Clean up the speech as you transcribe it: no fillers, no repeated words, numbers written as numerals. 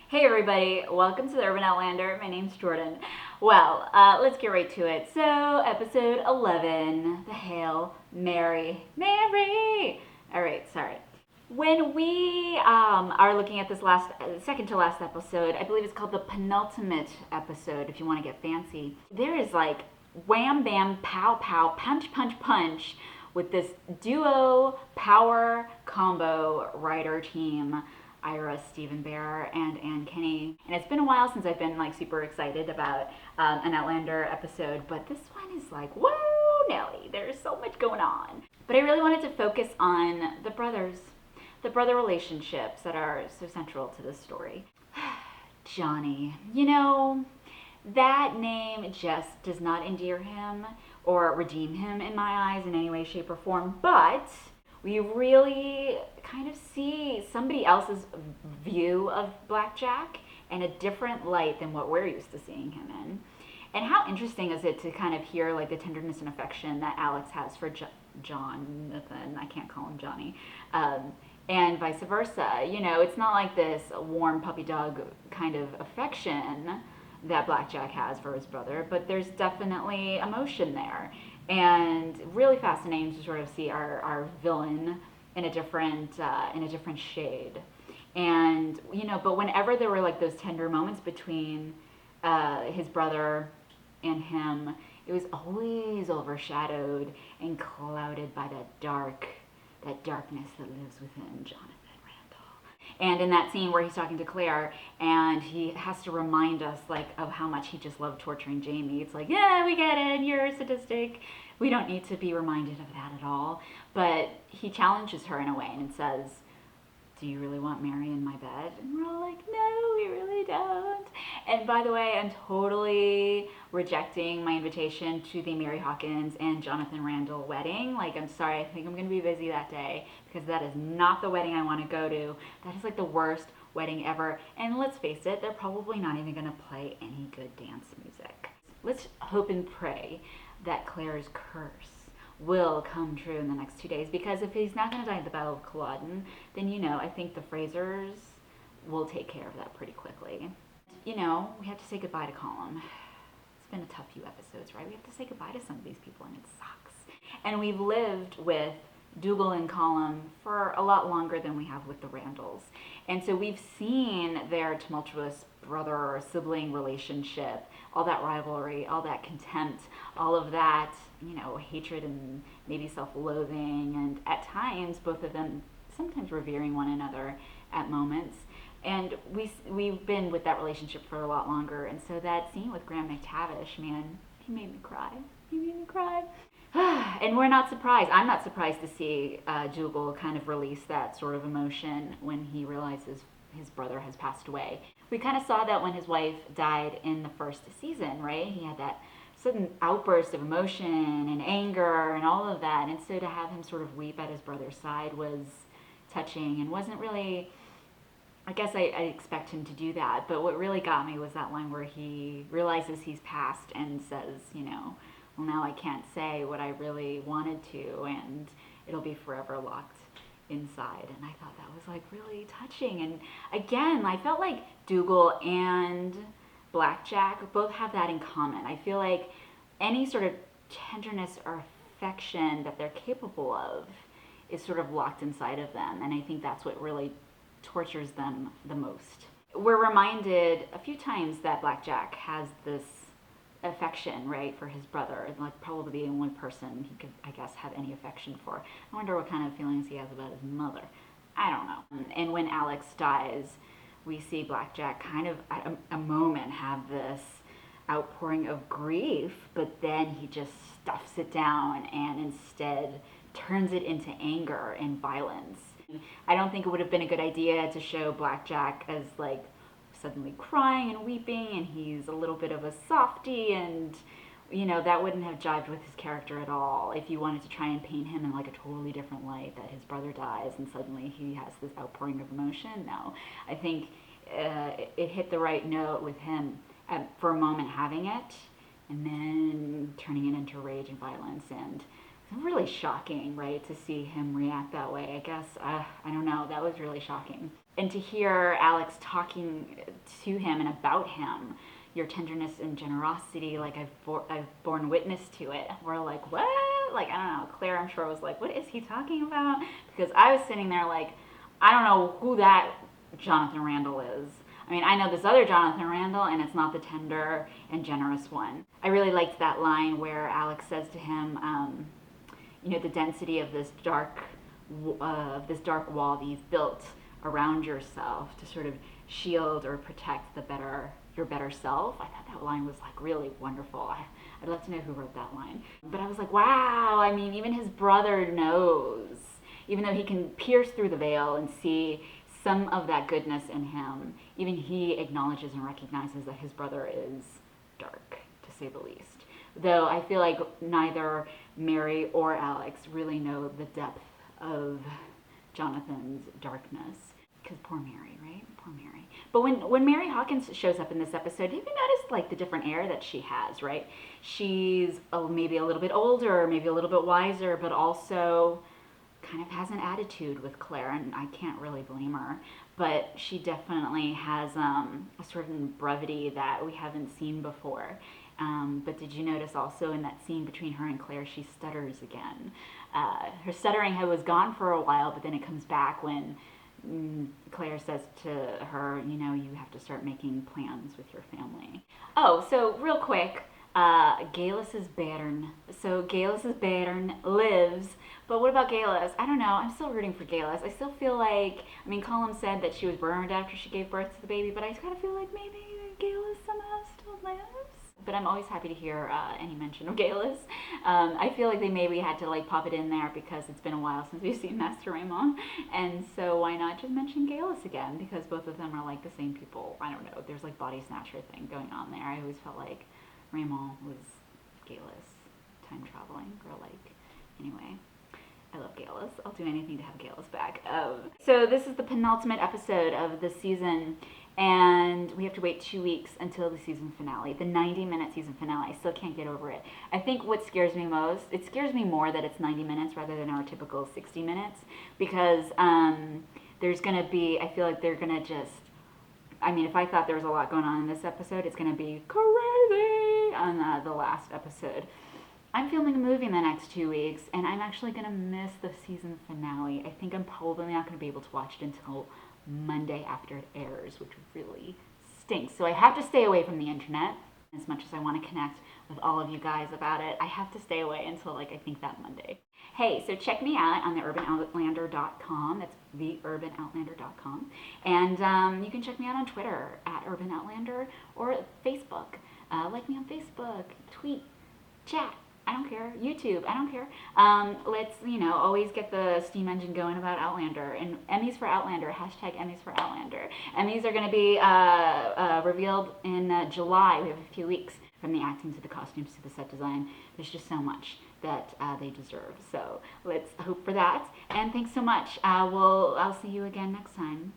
Hey everybody, welcome to the Urban Outlander. My name's Jordan. Well, let's get right to it. So, episode 11, the Hail Mary. Mary! Alright, sorry. When we are looking at this second to last episode, I believe it's called the penultimate episode, if you want to get fancy. There is like wham bam pow pow punch punch punch with this duo power combo writer team. Ira, Stephen Bear, and Ann Kenny. And it's been a while since I've been like super excited about an Outlander episode, but this one is like, whoa, Nelly, there's so much going on. But I really wanted to focus on the brothers, the brother relationships that are so central to this story. Johnny, that name just does not endear him or redeem him in my eyes in any way, shape, or form, but we really kind of see somebody else's view of Black Jack in a different light than what we're used to seeing him in. And how interesting is it to kind of hear like the tenderness and affection that Alex has for Jonathan, I can't call him Johnny, and vice versa. It's not like this warm puppy dog kind of affection that Black Jack has for his brother, but there's definitely emotion there. And really fascinating to sort of see our villain in a different shade. And but whenever there were like those tender moments between his brother and him, it was always overshadowed and clouded by that darkness that lives within Jonathan. And in that scene where he's talking to Claire and he has to remind us like of how much he just loved torturing Jamie. It's like, yeah, we get it, you're sadistic. We don't need to be reminded of that at all. But he challenges her in a way and says, do you really want Mary in my bed? And we're all like, no, we really don't. And by the way, I'm totally rejecting my invitation to the Mary Hawkins and Jonathan Randall wedding. Like, I'm sorry, I think I'm going to be busy that day because that is not the wedding I want to go to. That is like the worst wedding ever. And let's face it, they're probably not even going to play any good dance music. Let's hope and pray that Claire's curse will come true in the next 2 days, because if he's not going to die at the Battle of Culloden, then I think the Frasers will take care of that pretty quickly. We have to say goodbye to Colum. It's been a tough few episodes, right? We have to say goodbye to some of these people, and it sucks. And we've lived with Dougal and Colum for a lot longer than we have with the Randalls. And so we've seen their tumultuous brother or sibling relationship, all that rivalry, all that contempt, all of that, hatred and maybe self-loathing, and at times both of them sometimes revering one another at moments. And we've been with that relationship for a lot longer. And so that scene with Graham McTavish, man, he made me cry. And we're not surprised. I'm not surprised to see Dougal kind of release that sort of emotion when he realizes his brother has passed away. We kind of saw that when his wife died in the first season, right? He had that sudden outburst of emotion and anger and all of that. And so to have him sort of weep at his brother's side was touching and wasn't really, I guess I expect him to do that. But what really got me was that line where he realizes he's passed and says, well, now I can't say what I really wanted to, and it'll be forever locked inside. And I thought that was like really touching. And again, I felt like Dougal and Black Jack both have that in common. I feel like any sort of tenderness or affection that they're capable of is sort of locked inside of them. And I think that's what really tortures them the most. We're reminded a few times that Black Jack has this affection, right, for his brother, like probably the only person he could, I guess, have any affection for. I wonder what kind of feelings he has about his mother. I don't know. And when Alex dies, we see Black Jack kind of at a moment have this outpouring of grief, but then he just stuffs it down and instead turns it into anger and violence. I don't think it would have been a good idea to show Black Jack as like suddenly crying and weeping, and he's a little bit of a softie, and that wouldn't have jived with his character at all if you wanted to try and paint him in like a totally different light, that his brother dies and suddenly he has this outpouring of emotion. No, I think it hit the right note with him for a moment having it and then turning it into rage and violence. And it's really shocking, right, to see him react that way. I guess, I don't know, that was really shocking. And to hear Alex talking to him and about him, your tenderness and generosity, like I've borne witness to it. We're like, what? Like, I don't know. Claire, I'm sure, was like, what is he talking about? Because I was sitting there like, I don't know who that Jonathan Randall is. I mean, I know this other Jonathan Randall, and it's not the tender and generous one. I really liked that line where Alex says to him, the density of this dark wall that you've built around yourself to sort of shield or protect your better self. I thought that line was like really wonderful. I'd love to know who wrote that line. But I was like, wow, I mean, even his brother knows, even though he can pierce through the veil and see some of that goodness in him, even he acknowledges and recognizes that his brother is dark, to say the least. Though I feel like neither Mary or Alex really know the depth of Jonathan's darkness. Because poor Mary, right? Poor Mary. But when Mary Hawkins shows up in this episode, have you noticed like the different air that she has, right? She's maybe a little bit older, maybe a little bit wiser, but also kind of has an attitude with Claire, and I can't really blame her. But she definitely has a certain brevity that we haven't seen before. But did you notice also in that scene between her and Claire, she stutters again. Her stuttering was gone for a while, but then it comes back when Claire says to her, you have to start making plans with your family. Oh, so real quick, Geillis' bairn. So Geillis' bairn lives, but what about Geillis? I don't know. I'm still rooting for Geillis. I still feel like, Colum said that she was burned after she gave birth to the baby, but I kind of feel like maybe Geillis somehow still lives. But I'm always happy to hear any mention of Geillis. I feel like they maybe had to pop it in there because it's been a while since we've seen Master Raymond, and so why not just mention Geillis again? Because both of them are like the same people. I don't know. There's like body snatcher thing going on there. I always felt like Raymond was Geillis, time traveling, or anyway. I love Geillis. I'll do anything to have Geillis back. So this is the penultimate episode of the season, and we have to wait 2 weeks until the season finale, the 90-minute season finale. I still can't get over it. I think what scares me most, it scares me more that it's 90 minutes rather than our typical 60 minutes, because there's going to be, I feel like they're going to just, if I thought there was a lot going on in this episode, it's going to be crazy on the last episode. I'm filming a movie in the next 2 weeks, and I'm actually going to miss the season finale. I think I'm probably not going to be able to watch it until Monday after it airs, which really stinks. So I have to stay away from the internet. As much as I want to connect with all of you guys about it, I have to stay away until I think that Monday. Hey, so check me out on theUrbanOutlander.com. That's theUrbanOutlander.com. And you can check me out on Twitter at UrbanOutlander or Facebook. Like me on Facebook, tweet, chat. I don't care. YouTube, I don't care. Let's, always get the steam engine going about Outlander. And Emmys for Outlander, hashtag Emmys for Outlander. Emmys are going to be revealed in July. We have a few weeks, from the acting to the costumes to the set design. There's just so much that they deserve. So let's hope for that. And thanks so much. I'll see you again next time.